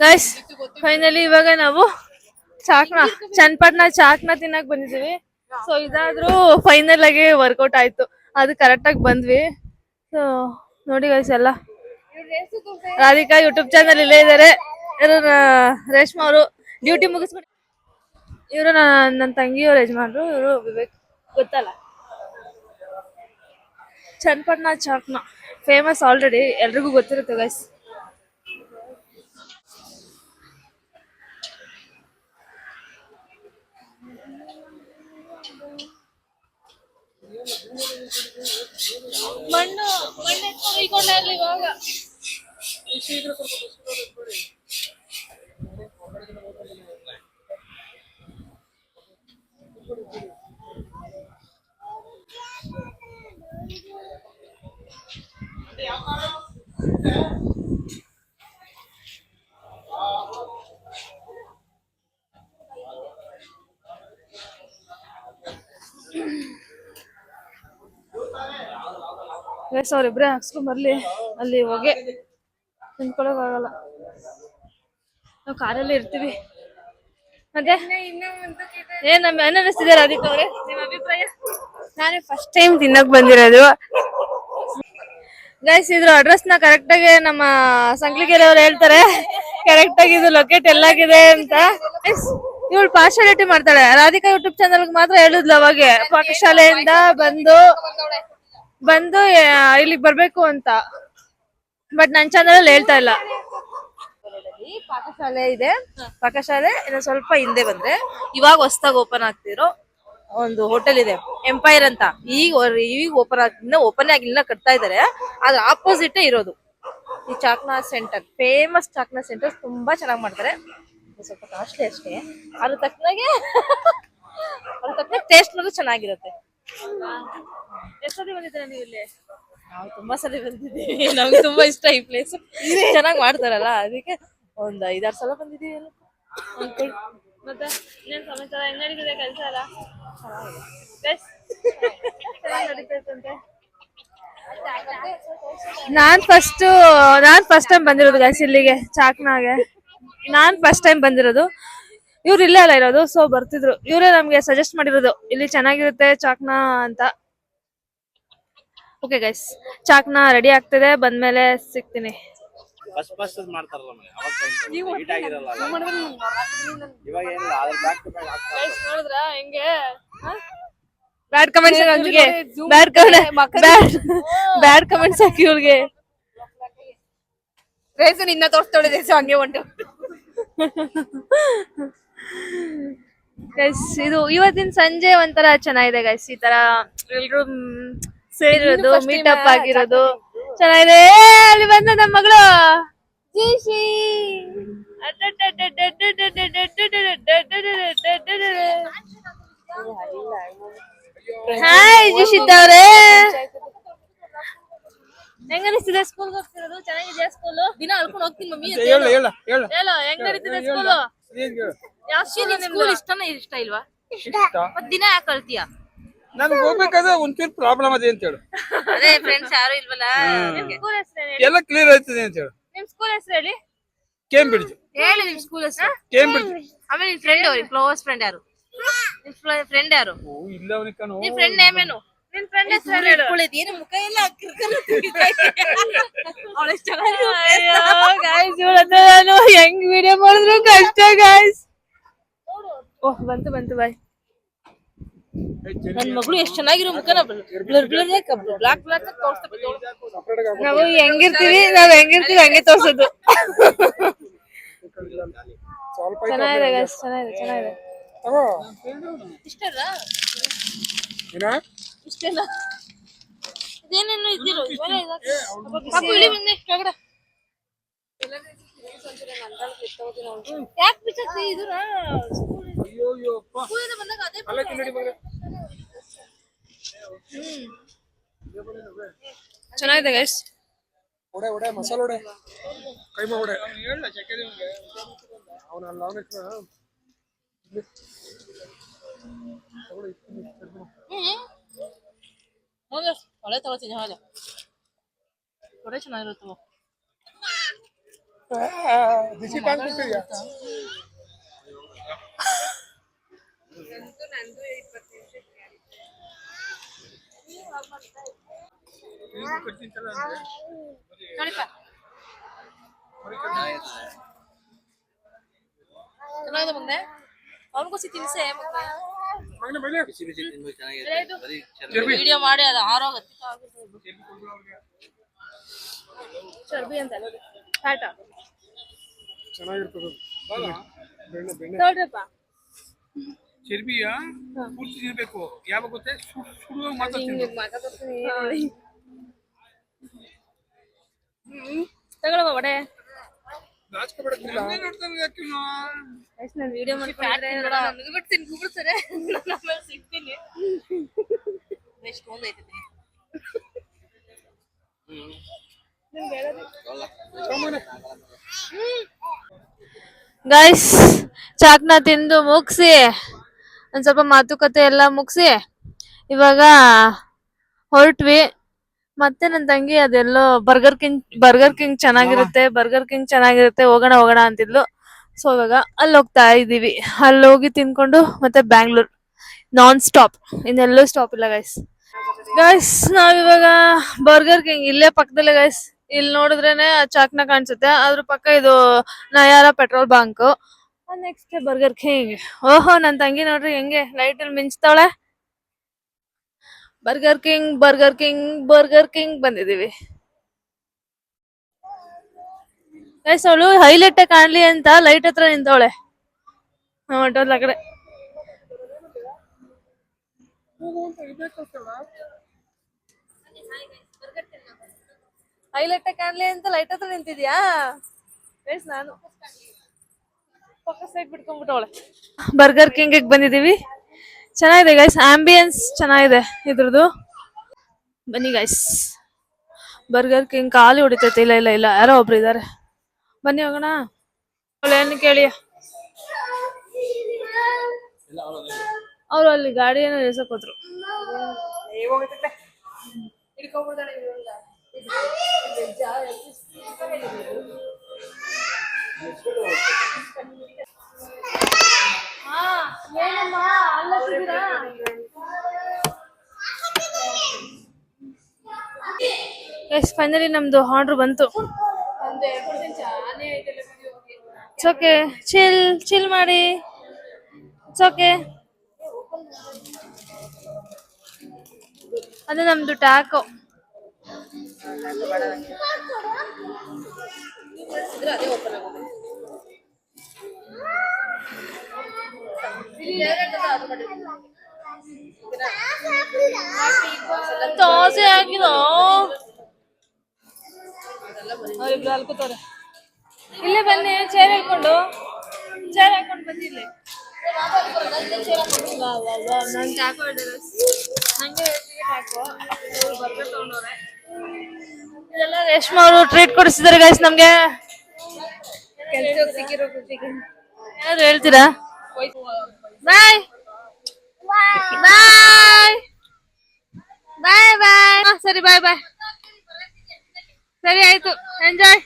Guys finally ಇವಾಗ ನಾವು ಚನ್ನಪಟ್ಟಣ ಚಾಕ್ನ ತಿನ್ನಕ್ ಬಂದಿದೀವಿ. ಸೊ ಇದಾದ್ರೂ ಫೈನಲ್ ಆಗಿ ವರ್ಕೌಟ್ ಆಯ್ತು, ಅದು ಕರೆಕ್ಟ್ ಆಗಿ ಬಂದ್ವಿ. ಸೊ ನೋಡಿ ಗೈಸ್, ಎಲ್ಲ ರಾಧಿಕಾ ಯೂಟ್ಯೂಬ್ ಚಾನಲ್ ಇಲ್ಲೇ ಇದಾರೆ. ಇವರು ರೇಷ್ಮಾ ಅವರು ಡ್ಯೂಟಿ ಮುಗಿಸ್ಕೊಂಡು, ಇವರು ನನ್ನ ತಂಗಿಯವ್ರ ಯಜಮಾನ್ರು, ಇವರು ವಿವೇಕ್, ಗೊತ್ತಲ್ಲ. ಚನ್ನಪಟ್ಟಣ ಚಾಕ್ನ ಫೇಮಸ್, ಆಲ್ರೆಡಿ ಎಲ್ರಿಗೂ ಗೊತ್ತಿರುತ್ತೆ ಗೈಸ್. ಮಣ್ಣು ಎತ್ಕೊಂಡು ಇವಾಗ ಅವ್ರಿಬ್ರೆ ಹಾಕ್ಸ್ಕೊಂಡ್ ಬರ್ಲಿ, ಅಲ್ಲಿ ಹೊಗೆ ನಿಂತ್ಕೊಳಕ್ ಆಗಲ್ಲ, ನಾವು ಕಾರಲ್ಲಿ ಇರ್ತೀವಿ. ಮತ್ತೆ ಏನ್ ಅನಿಸ್ತಿದೆ ರಾಧಿಕಾ ಅವ್ರೆ, ನಿಮ್ಮ ಅಭಿಪ್ರಾಯ? ನಾನು ಫಸ್ಟ್ ಟೈಮ್ ತಿನ್ನಕ್ ಬಂದಿರೋದು ಗೈಸ್. ಇದ್ರ ಅಡ್ರೆಸ್ ನ ಕರೆಕ್ಟ್ ಆಗಿ ನಮ್ಮ ಸಂಕ್ಲಿಗೆರೆ ಅವ್ರು ಹೇಳ್ತಾರೆ, ಕರೆಕ್ಟ್ ಆಗಿ ಇದು ಲೊಕೇಟ್ ಎಲ್ಲಾಗಿದೆ ಅಂತ. ಇವಳು ಪಾರ್ಶಾಲಿಟಿ ಮಾಡ್ತಾಳೆ. ರಾಧಿಕಾ ಯೂಟ್ಯೂಬ್ ಚಾನಲ್ ಮಾತ್ರ ಹೇಳಿದ್ಲು ಅವಾಗೆ, ಪಾಕಶಾಲೆಯಿಂದ ಬಂದು ಇಲ್ಲಿಗೆ ಬರ್ಬೇಕು ಅಂತ, ಬಟ್ ನನ್ ಚಾನಲ್ ಅಲ್ಲಿ ಹೇಳ್ತಾ ಇಲ್ಲ. ಪಾಕಶಾಲೆ ಇದೆ. ಪಾಕಶಾಲೆ ಇನ್ನು ಸ್ವಲ್ಪ ಹಿಂದೆ ಬಂದ್ರೆ ಇವಾಗ ಹೊಸದಾಗಿ ಓಪನ್ ಆಗ್ತಿರೋ ಒಂದು ಹೋಟೆಲ್ ಇದೆ, ಎಂಪೈರ್ ಅಂತ. ಈಗ ಓಪನ್ ಆಗಿಲ್ಲ, ಕಟ್ತಾ ಇದಾರೆ. ಅದ್ರ ಆಪೋಸಿಟ್ ಇರೋದು ಈ ಚಾಕ್ನಾ ಸೆಂಟರ್, ಫೇಮಸ್ ಚಾಕ್ನಾ ಸೆಂಟರ್. ತುಂಬಾ ಚೆನ್ನಾಗಿ ಮಾಡ್ತಾರೆ, ಸ್ವಲ್ಪ ಕಾಸ್ಟ್ಲಿ ಅಷ್ಟೇ. ಅದ್ರ ತಕ್ಕನಾಗೆ ಟೇಸ್ಟ್ ಚೆನ್ನಾಗಿರುತ್ತೆ. ಎಷ್ಟು ಸತಿ ಬಂದಿದ್ದೀರಾ ನೀವು ಇಲ್ಲಿ? ನಾವು ತುಂಬಾ ಸಲ ಬಂದಿದ್ದೀವಿ, ನಮ್ಗೆ ತುಂಬಾ ಇಷ್ಟ ಈ ಪ್ಲೇಸ್. ಚೆನ್ನಾಗಿ ಮಾಡ್ತಾರಲ್ಲ, ಅದಕ್ಕೆ ಒಂದ್ 5-6 ಸಲ ಬಂದಿದ್ದೀವಿ ಅನ್ಕೊಳ್ಳಿ. ಮತ್ತೆ ಇನ್ನೇನ್ ಸಮಾಚಾರ, ಹೆಂಗ್ ನಡೀತಿದೆ ಕೆಲಸ ಎಲ್ಲ? ನಾನ್ ಫಸ್ಟ್ ಟೈಮ್ ಬಂದಿರೋದು ಗೈಸ್ ಇಲ್ಲಿಗೆ, ಚಾಕ್ನಾಗೆ ನಾನ್ ಫಸ್ಟ್ ಟೈಮ್ ಬಂದಿರೋದು. ಇವ್ರು ಇಲ್ಲೇ ಅಲ್ಲ ಇರೋದು, ಸೊ ಬರ್ತಿದ್ರು. ಇವರೇ ನಮ್ಗೆ ಸಜೆಸ್ಟ್ ಮಾಡಿರೋದು, ಇಲ್ಲಿ ಚೆನ್ನಾಗಿರುತ್ತೆ ಚಾಕ್ನಾ ಅಂತ. ಓಕೆ ಗೈಸ್, ಚಾಕ್ನಾ ರೆಡಿ ಆಗ್ತಿದೆ, ಬಂದ್ಮೇಲೆ ಸಿಗ್ತೀನಿ. ನೋಡಿದ್ರ ಹೆಂಗೆ ಬ್ಯಾಡ್ ಕಮೆಂಟ್ಸ್ ನಮ್ಗೆ, ಬ್ಯಾಡ್ ಕಮೆಂಟ್ಸ್ ಹಾಕಿ ಇವ್ರಿಗೆ. ರೇಸು ನಿನ್ನ ತೋರಿಸ್ತಾಳೆ, ಹಂಗೆ ಉಂಟು ಗೈಸ್. ಇದು ಇವತ್ತಿನ ಸಂಜೆ ಒಂಥರ ಚೆನ್ನಾಗಿದೆ ಗೈಸ್, ಈ ತರ ಎಲ್ರು ಸೇರಿರೋದು, ಮೀಟಪ್ ಆಗಿರೋದು ಚೆನ್ನಾಗಿದೆ. ಅಲ್ಲಿ ಬಂದ ನಮ್ಮ ಮಗಳು ಜೀಶಿ, ಹಾಯ್ ಜೀಶಿದ್ದವ್ರೆ, ಹೆಂಗ ಅನಿಸ್ತಿದೆ ಸ್ಕೂಲ್ಗೆ ಹೋಗ್ತಿರೋದು? ಚೆನ್ನಾಗಿದೆಯಾ ಸ್ಕೂಲು? ದಿನ ಅಳ್ಕೊಂಡು ಹೋಗ್ತೀನಿ ಮಮ್ಮಿ. ಹೇಳು ಹೆಂಗ್ ನಡೀತಿದೆ ಸ್ಕೂಲು? ಯಾವ ಸ್ಕೂಲ್ ಇಷ್ಟ ಇಲ್ವಾ? ಮತ್ ದಿನ ಯಾಕೆ ಕಳ್ತೀಯಾ? ನನ್ಗೆ ಹೋಗ್ಬೇಕಾದ್ರೆ ಒಂಚೂರು ಪ್ರಾಬ್ಲಮ್ ಅದೇ ಅಂತ ಹೇಳು. ಅದೇ ಫ್ರೆಂಡ್ಸ್ ಯಾರು ಇಲ್ವಲ್ಲ, ಸ್ಕೂಲ್ ಹೆಸರು ಎಲ್ಲ ಕ್ಲಿಯರ್ ಆಯ್ತದೆ ಅಂತ ಹೇಳು. ನಿಮ್ ಸ್ಕೂಲ್ ಹೆಸರು ಹೇಳಿ. ಕೇಂಬ್ರಿಡ್ಜ್. ಹೇಳಿ ನಿಮ್ ಸ್ಕೂಲ್ ಹೆಸರು. ಕೇಂಬ್ರಿಡ್ಜ್. ಆಮೇಲೆ ನಿಮ್ ಫ್ರೆಂಡ್ ಅವ್ರಿ, ಕ್ಲೋಸ್ ಫ್ರೆಂಡ್ ಯಾರು? ನಿಮ್ ಫ್ರೆಂಡ್ ಯಾರು? ಇಲ್ಲ ಅವನಿಗೆ ಕಣೋ. ನಿಮ್ ಫ್ರೆಂಡ್ ನೇಮ್ ಏನು? ನಿಮ್ ಫ್ರೆಂಡ್ ಹೆಸರು ಹೇಳು. ಏನು ಮುಖ ಎಲ್ಲ ನಾನು ಹೆಂಗ್ ವಿಡಿಯೋ ಮಾಡಿದ್ರು ಕಷ್ಟ ಗಾಯ್ಸ್. ಓಹ್ ಬಂತು ಬಾಯ್. ನನ್ ಮಗಳು ಎಷ್ಟ್ ಚೆನ್ನಾಗಿರೋ ಮುಖನ ಬ್ಲಾಕ್ ನಾವು ಹೆಂಗಿರ್ತೀವಿ ಹಂಗೆ ತೋರ್ಸೋದು. ಚೆನ್ನಾಗಿದೆ ಗೈಸ್, ಚೆನ್ನಾಗಿದೆ. ಇಷ್ಟಲ್ಲ ಇಷ್ಟೆಲ್ಲ ಇದೇನೇನು ಇದ್ದಿರೋ ಇಳಿ ಬಂದೆ ಕೆಳಗಡೆ. ಯಾಕೆ ಬಿಚ್ಚಿ ಇದು ಬಂದಾಗ ಅದೇ ಚೆನ್ನಾಗಿದೆ ಗೈಸ್. ಒಡೆ ಮಸಾಲೆ ಒಡೆ, ಕೈಮಾ ಒಡೆ. ಒಳ್ಳೆ ತಗೋತೀನಿ ಹಾಗೆ, ಒಳ್ಳೆ ಚೆನ್ನಾಗಿರುತ್ತೆ. ಬಿಸಿ ಪಾನ್ ಕೊಡ್ತಿದ್ಯಾ ನೋಡಿಪ್ಪ ಚೆನ್ನಾಗಿದೆ ಮುಂದೆ ಅವನಿಗೋಸಿ ತಿನ್ಸೆ ಮಗನೇ ಮಗನೇ ವಿಡಿಯೋ ಮಾಡಿ ಅದು ಆರೋಗತ್ತೆ ಚರ್ಬಿ ಅಂತ ಫ್ಯಾಟ ಚೆನ್ನಾಗಿರ್ತದೆ ಬೆಣ್ಣೆ ಬೆಣ್ಣೆ ನೋಡ್ರಪ್ಪ ಚರ್ಬಿಯ ಪೂರ್ತಿ ಇರ್ಬೇಕು ಯಾವಾಗ ಗೊತ್ತೇ ಸುಡುವಾಗ ಮಾತಾಡ್ತೀನಿ ತಗೊಳವ ವಡೆ ನಾಚ್ಕೊಬೇಡಕ್ಕಿಲ್ಲ ನಾನು ವಿಡಿಯೋ ಮಾಡ್ಕೊಂಡ್ರೆ ನನಗೆ ಬಿಟ್ಟು ತಿನ್ಬಿಡ್ತಾರೆ ನಾನು ಆಮೇಲೆ ಸಿಗ್ತೀನಿ ಎಷ್ಟು ಮುಂದೆ ಐತಿ ಗೈಸ್ ಚಾಕ್ನ ತಿಂದು ಮುಗಿಸಿ ಒಂದ್ ಸ್ವಲ್ಪ ಮಾತುಕತೆ ಎಲ್ಲ ಮುಗಿಸಿ ಇವಾಗ ಹೊರಟ್ವಿ. ಮತ್ತೆ ನನ್ ತಂಗಿ ಅದೆಲ್ಲೋ ಬರ್ಗರ್ ಕಿಂಗ್ ಚೆನ್ನಾಗಿರುತ್ತೆ ಹೋಗೋಣ ಹೋಗೋಣ ಅಂತಿದ್ಲು. ಸೊ ಇವಾಗ ಅಲ್ಲಿ ಹೋಗ್ತಾ ಇದೀವಿ. ಅಲ್ಲಿ ಹೋಗಿ ತಿನ್ಕೊಂಡು ಮತ್ತೆ ಬ್ಯಾಂಗ್ಳೂರ್ ನಾನ್ ಸ್ಟಾಪ್, ಇನ್ನೆಲ್ಲೂ ಸ್ಟಾಪ್ ಇಲ್ಲ ಗೈಸ್ ನಾವಿವಾಗ ಬರ್ಗರ್ ಕಿಂಗ್ ಇಲ್ಲೇ ಪಕ್ಕದಲ್ಲೇ ಗೈಸ್. ಇಲ್ಲಿ ನೋಡಿದ್ರೇನೆ ಚಾಕ್ನ ಕಾಣಿಸುತ್ತೆ, ಅದ್ರ ಪಕ್ಕ ಇದು Nayara petrol bunk, next Burger King. ಓಹೋ ನನ್ ತಂಗಿ ನೋಡ್ರಿ ಹೆಂಗೆ ಲೈಟ್ ಅಲ್ಲಿ ಮಿಂಚ್ತಾವಳೆ. ಬರ್ಗರ್ ಕಿಂಗ್ ಬಂದಿದೀವಿ ಗೈಸ್. ಅವಳು ಹೈಲೈಟ್ ಕಾಣ್ಲಿ ಅಂತ ಲೈಟ್ ಹತ್ರ ನಿಂತವಳೆ. ಹೊಂಟೋದ್ಲ ಕಡೆ. ಹೈಲೈಟ್ ಕಾಣ್ಲಿ ಅಂತ ಲೈಟ್ ಹತ್ರ ನಿಂತಿದ್ಯಾ ಗೈಸ್? ನಾನು ಫೋಕಸ್ ಲೈಟ್ ಬಿಟ್ಕೊಂಡ್ಬಿಟ್ಟವಳೆ. ಬರ್ಗರ್ ಕಿಂಗ್ ಬಂದಿದೀವಿ. ಚೆನ್ನಾಗಿದೆ ಗೈಸ್, ಆಂಬಿಯನ್ಸ್ ಚೆನ್ನಾಗಿದೆ ಇದ್ರದ್ದು. ಬನ್ನಿ ಗೈಸ್, ಬರ್ಗರ್ ಕಿಂಗ್ ಖಾಲಿ ಹೊಡಿತೈತೆ. ಇಲ್ಲ ಇಲ್ಲ ಇಲ್ಲ, ಯಾರೋ ಒಬ್ರು ಇದಾರೆ, ಬನ್ನಿ ಹೋಗೋಣ. ಏನು ಕೇಳಿ, ಅವ್ರು ಅಲ್ಲಿ ಗಾಡಿ ಏನೋ ನಿಲ್ಸಕ್ ಹೋದ್ರು. ಎಸ್ ಫೈನಲಿ ನಮ್ದು ಆರ್ಡರ್ ಬಂತು. ಇಟ್ಸ್ ಓಕೆ, ಚಿಲ್ ಮಾಡಿ, ಇಟ್ಸ್ ಓಕೆ. ಅದು ನಮ್ದು ಟ್ಯಾಕೋ. ಅದೇ ಓಪನ್ ಆಗುತ್ತೆ. ದೋಸೆ ಆಗಿದೋ ಅವ್ರಿಬ್ರು ಅಲ್ಕೋತಾರೆ. ಇಲ್ಲೇ ಬನ್ನಿ, ಚೇರ್ ಹಾಕೊಂಡು ಬನ್ನಿ ಇಲ್ಲಿ. ನನ್ ಟ್ಯಾಕೋ ನಂಗೆ ಟ್ಯಾಕೋ ಬರ್ಗರ್ ತಗೊಂಡವ್ರೆ. ಇದೆಲ್ಲ ರೇಷ್ಮಾ ಅವರು ಟ್ರೀಟ್ ಕೊಡಿಸಿದಾರೆ ಗೈಸ್ ನಮ್ಗೆ. ಏನಾದ್ರು ಹೇಳ್ತೀರಾ? ಬಾಯ್ ಬಾಯ್ ಬಾಯ್ ಬಾಯ್. ಸರಿ ಬಾಯ್ ಬಾಯ್. ಸರಿ ಆಯ್ತು, ಎಂಜಾಯ್.